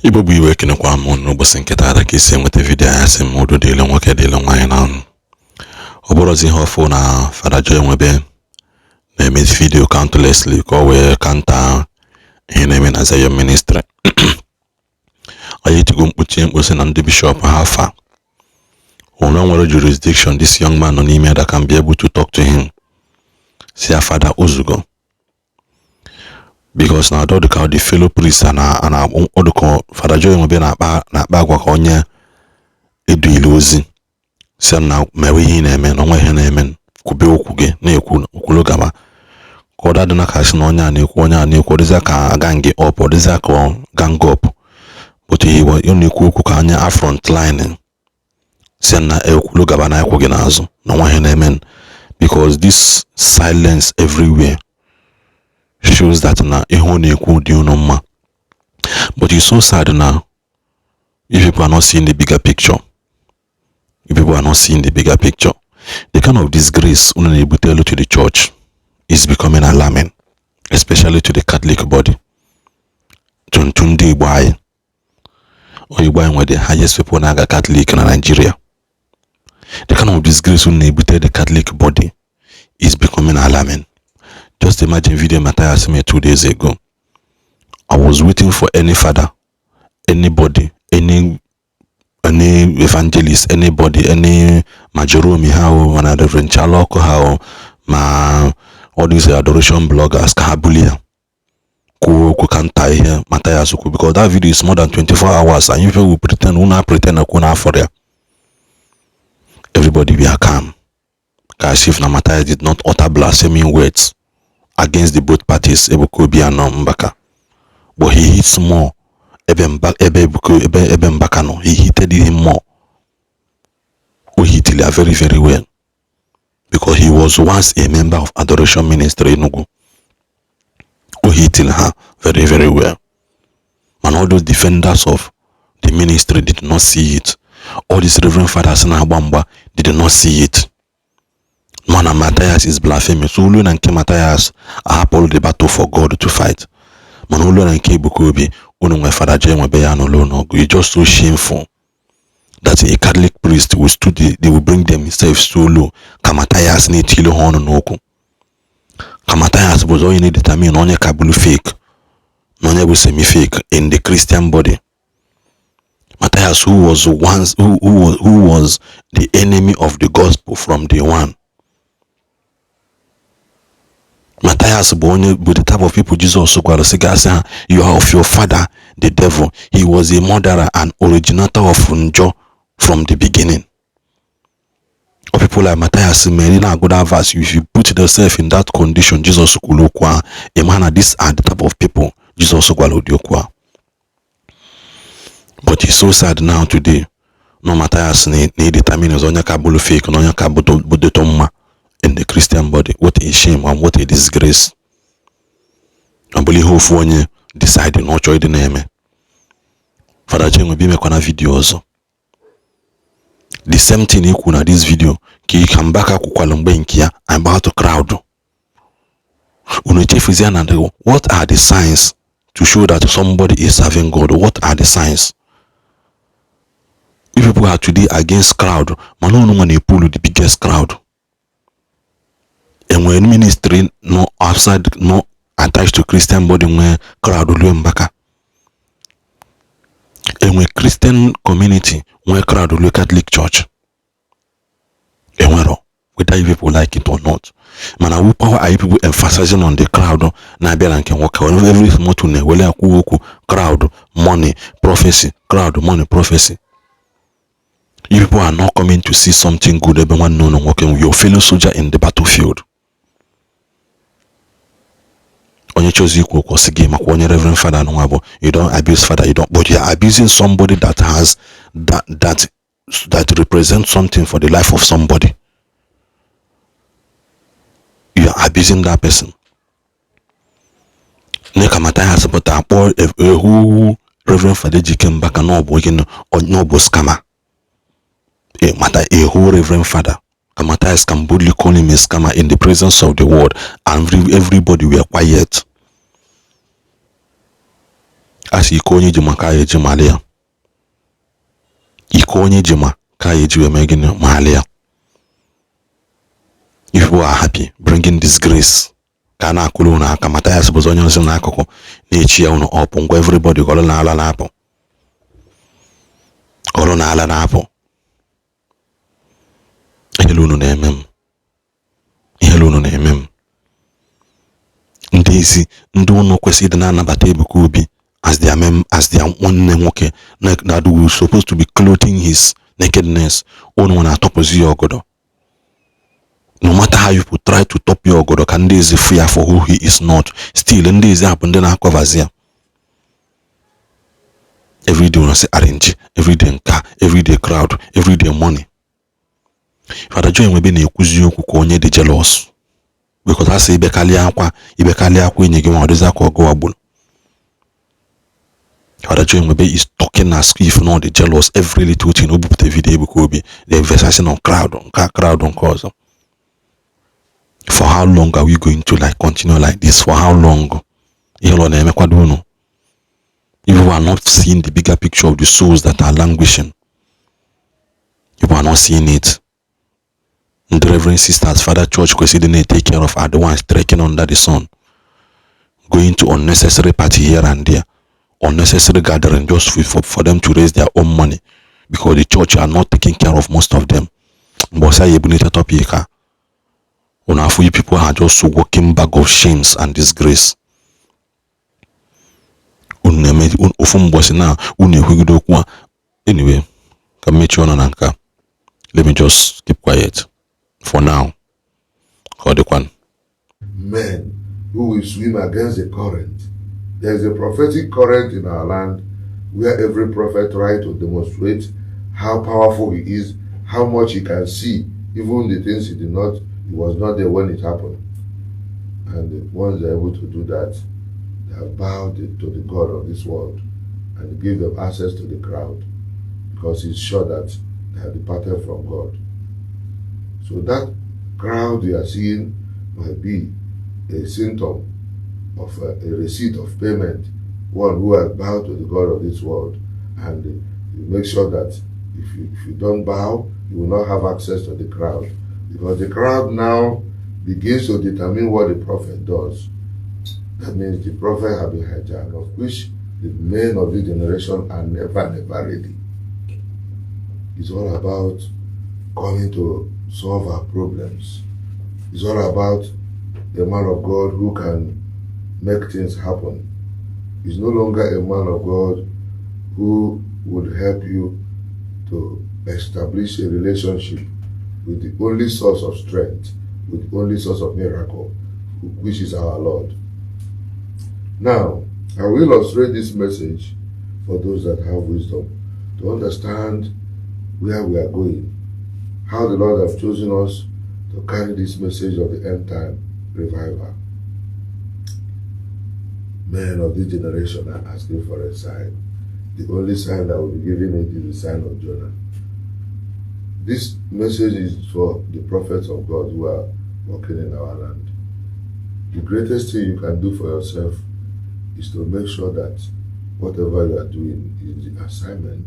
Igbo bụ iwe kenekwa m n'ụbọchị nke taa ka isi enweta vidiyo ya si m udo dịle nwoke dịle nwaanyị na ọ bụrụzi ihe ọfụ na Fada Joy Nwebe na-eme vidiyo countlessly ka o wee kanta ihe na-eme na Zion ministry. Anyị tigo mkposi na ndị bishọp ha afa onwe nwere jurisdiction this young man nọ n'ime that can be able to talk to him. Si ya Fada Ozugo, because na adọdụka the fellow priest na ọdụkọ Fada Joy Nwebe na-akpa agwa ka onye edu ilu ozi si na mewe ihe na-eme na onwe ihe na-eme kwube okwu gị na-ekwu okwulu gaba ka ọ dadị na ka si na onye a na-ekwu dịza ka gang up ọ dịza ka gang up but iwe ọ na-ekwu okwu ka anya front line si na ekwulu gaba na ekwu gị n'azụ na onwe ihe na-eme, because this silence everywhere shows that na ihe ọ na-ekwu dị unu mma. But it's so sad now if people are not seeing the bigger picture. If people are not seeing the bigger picture, the kind of disgrace unu na-ebutelu to the church is becoming alarming, especially to the Catholic body. To ndị Igbo anyị, Igbo anyị nwere the highest people na-aga Catholic na Nigeria. The kind of disgrace unu na-ebute the Catholic body is becoming alarming. Just imagine video Matthias made 2 days ago. I was waiting for any father, anybody, any evangelist, anybody, any Majoromi how, and Reverend Chaloko how, ma all these adoration bloggers, Kabulia, who can't tie here, Matthias, because that video is more than 24 hours, and you will pretend, for you. Everybody be calm. As if Matthias did not utter blaspheming words against the both parties, Ebuka Obi and Mbaka. But he hits more. Mbaka no, he hitted him more. Who hit him very, very well. Because he was once a member of Adoration Ministry in Ugu. Who hit her very, very well. And all those defenders of the ministry did not see it. All these reverend fathers in Abamba did not see it. Man, Matthias is blasphemous. Ulu and Ke Matthias are all the battle for God to fight. Man, Ulu and Ke Ebuka Obi, Unu Fada Joy Nwebe no. It's just so shameful that a Catholic priest will they will bring themselves so low. Matthias need tilo hono noku. Matthias was all you need to determine onye kabulu fake, onye was semi fake in the Christian body. Matthias, who was the enemy of the gospel from day one. Matthias with the type of people Jesus so you are of your father the devil. He was a murderer and originator of Njo from the beginning. Or people like Matthias Merina good advice, if you put yourself in that condition, Jesus kulokwa a man, these are the type of people Jesus kwalodiokwa. But it's so sad now today. No Matthias need determine onya kabulu fake, no kabuto budetomma in the Christian body. What a shame and what a disgrace. I believe who onye decide not join the name. Fada Joy Nwebe make one video also. The same thing equal na this video. Ki come back kukwalumbe nkia I'm about to crowd. What are the signs to show that somebody is serving God? What are the signs? If people are today against crowd, man no one pull the biggest crowd. And when ministry no outside no attached to Christian body when crowd will mbaka. And when Christian community when crowd will Catholic church. And whether people like it or not. Man, I will power people emphasizing on the crowd. Na be can walk every small tune wele akuwoku crowd money prophecy crowd money prophecy. You people are not coming to see something good. Everyone know working with your fellow soldier in the battlefield. On your choose equal course game, Reverend Father no, you don't abuse Father, you don't, but you are abusing somebody that has that represents something for the life of somebody. You are abusing that person. Neka Matthias but who Reverend Father came back and no scammer. A whole Reverend Father. Matthias can boldly call him a scammer in the presence of the world, and everybody were quiet. As iko onye jima ka ya eji mali ya. Iko onye jima ka ya eji eme gịnị mali ya. If people are happy, bringing disgrace. Ka na-akụrụ na aka mata ya sịbụzi onye nso n'akụkụ na-echi ya unu ọpụ ngwa everybody gọrọ n'ala na-apụ. Gọrọ n'ala na-apụ. Ihe unu na-eme m. Ihe unu na-eme m. Ndị isi ndị unu kwesịrị ịdị na-anabata Ebuka Obi as their nwanne nwoke that we supposed to be clothing his nakedness. Unu na-atọpụzi ya ọgọdọ. No matter how you try to top your God, can this fear for who he is not? Still, in this happen, then I cover here. Every day, when I say arrange, every day car, every day crowd, every day money. Father Joy may be na-ekwuzi okwu ka onye dị jealous. Because I say ibekali akwa enye gị nwa ọdịza ka ọgụ agbụrụ. Father Joy maybe is talking as if not the jealous every little thing. Obupute video Ebuka Obi, the investigation on crowd on cause. For how long are we going to continue like this? For how long? If we are not seeing the bigger picture of the souls that are languishing, if we are not seeing it, and the Reverend Sisters, Father Church, because they didn't take care of are the ones trekking under the sun, going to unnecessary party here and there, unnecessary gathering just for them to raise their own money, because the church are not taking care of most of them. You people are just walking bag of shames and disgrace. Anyway, let me just keep quiet for now. Men who will swim against the current. There is a prophetic current in our land where every prophet tries to demonstrate how powerful he is, how much he can see, even the things he was not there when it happened. And once they're able to do that, they have bowed to the God of this world and give them access to the crowd because he's sure that they have departed from God. So that crowd you are seeing might be a symptom of a receipt of payment, one who has bowed to the God of this world. And you make sure that if you don't bow, you will not have access to the crowd. Because the crowd now begins to determine what the prophet does. That means the prophet has been hijacked, of which the men of this generation are never ready. It's all about coming to solve our problems. It's all about the man of God who can make things happen. He's no longer a man of God who would help you to establish a relationship with the only source of strength, with the only source of miracle, which is our Lord. Now, I will illustrate this message for those that have wisdom to understand where we are going, how the Lord has chosen us to carry this message of the end time revival. Men of this generation are asking for a sign. The only sign that will be given it is the sign of Jonah. This message is for the prophets of God who are working in our land. The greatest thing you can do for yourself is to make sure that whatever you are doing is the assignment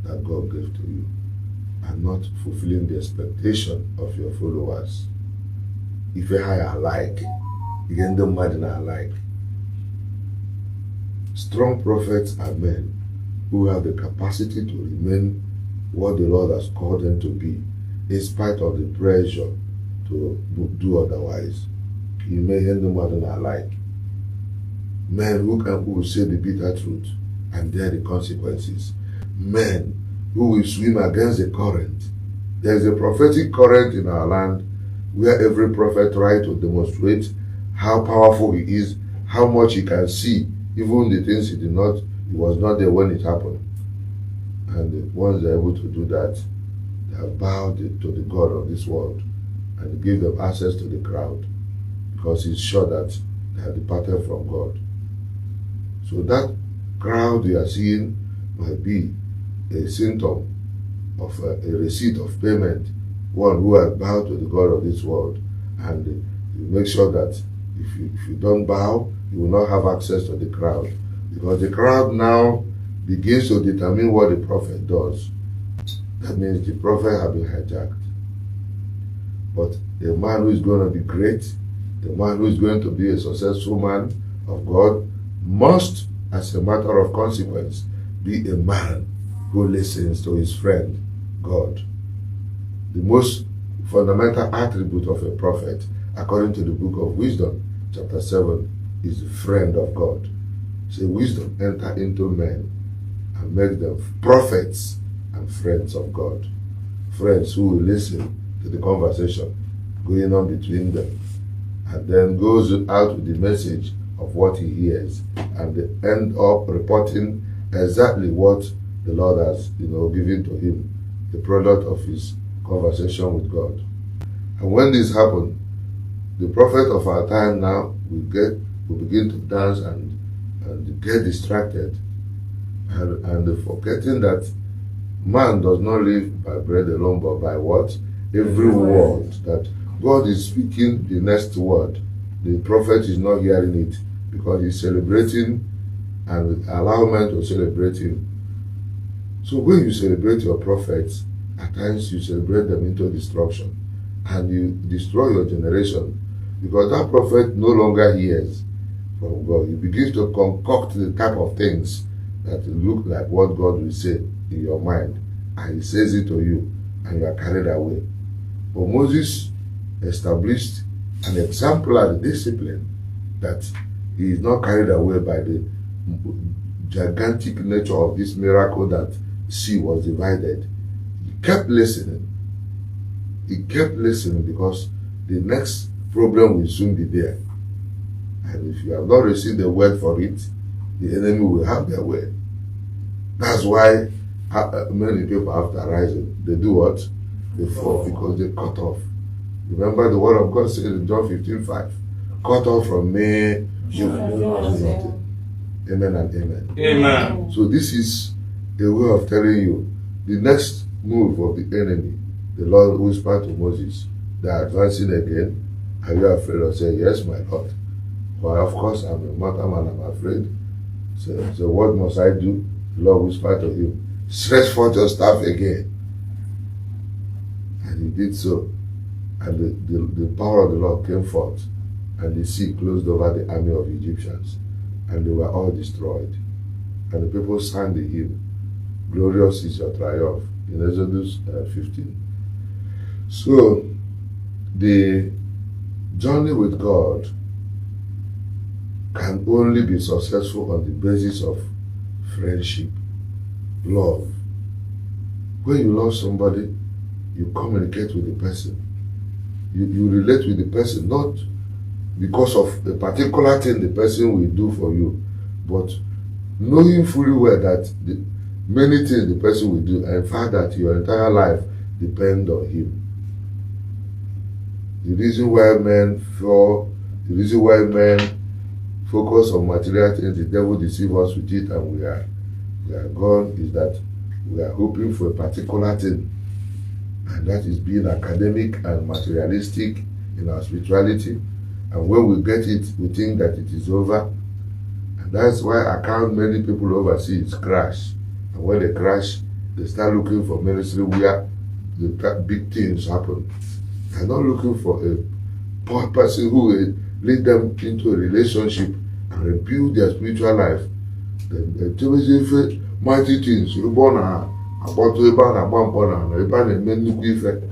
that God gave to you and not fulfilling the expectation of your followers. If you are alike, you can do more than alike. Strong prophets are men who have the capacity to remain what the Lord has called them to be, in spite of the pressure to do otherwise. You may hear them more than alike. Men who will say the bitter truth and bear the consequences. Men who will swim against the current. There is a prophetic current in our land where every prophet tries to demonstrate how powerful he is, how much he can see, even the things he was not there when it happened. And once they're able to do that, they have bowed to the God of this world and give them access to the crowd because he's sure that they have departed from God. So that crowd you are seeing might be a symptom of a receipt of payment, one who has bowed to the God of this world. And you make sure that if you don't bow, you will not have access to the crowd because the crowd now begins to determine what the prophet does. That means the prophet has been hijacked. But the man who is going to be great, the man who is going to be a successful man of God, must, as a matter of consequence, be a man who listens to his friend, God. The most fundamental attribute of a prophet, according to the book of Wisdom, chapter 7, is the friend of God. Say, wisdom enter into men and make them prophets and friends of God. Friends who will listen to the conversation going on between them, and then goes out with the message of what he hears, and they end up reporting exactly what the Lord has, given to him, the product of his conversation with God. And when this happens, the prophet of our time now will begin to dance and get distracted, and forgetting that man does not live by bread alone, but by what? Every word that God is speaking. The next word, the prophet is not hearing it because he's celebrating and allow men to celebrate him. So when you celebrate your prophets, at times you celebrate them into destruction, and you destroy your generation, because that prophet no longer hears from God. He begins to concoct the type of things that look like what God will say in your mind, and he says it to you, and you are carried away. But Moses established an exemplary discipline that he is not carried away by the gigantic nature of this miracle that sea was divided. He kept listening. He kept listening because the next problem will soon be there. And if you have not received the word for it, the enemy will have their way. That's why many people after rising, they do what? They fall because they cut off. Remember the word of God says in John 15:5, cut off from me, you will do nothing. Amen and amen. Amen. So this is a way of telling you the next move of the enemy. The Lord whispered to Moses, they are advancing again. Are you afraid? Of saying, yes, my Lord. Well, of course, I'm a mortal man, I'm afraid. So what must I do? The Lord whispered to him, stretch forth your staff again. And he did so. And the power of the Lord came forth, and the sea closed over the army of Egyptians, and they were all destroyed. And the people sang the hymn, glorious is your triumph, in Exodus 15. So, the journey with God can only be successful on the basis of friendship, love. When you love somebody, you communicate with the person. You relate with the person, not because of a particular thing the person will do for you, but knowing fully well that the many things the person will do, and in fact that your entire life depends on him. The reason why men fall, the reason why men focus on material things, the devil deceives us with it, and we are gone, is that we are hoping for a particular thing, and that is being academic and materialistic in our spirituality. And when we get it, we think that it is over. And that's why I count many people overseas crash. And when they crash, they start looking for ministry where the big things happen. They're not looking for a poor person who will lead them into a relationship and rebuild their spiritual life. The mighty things, reborn about to a ban, a bump on a ban, and many nnukwu ife.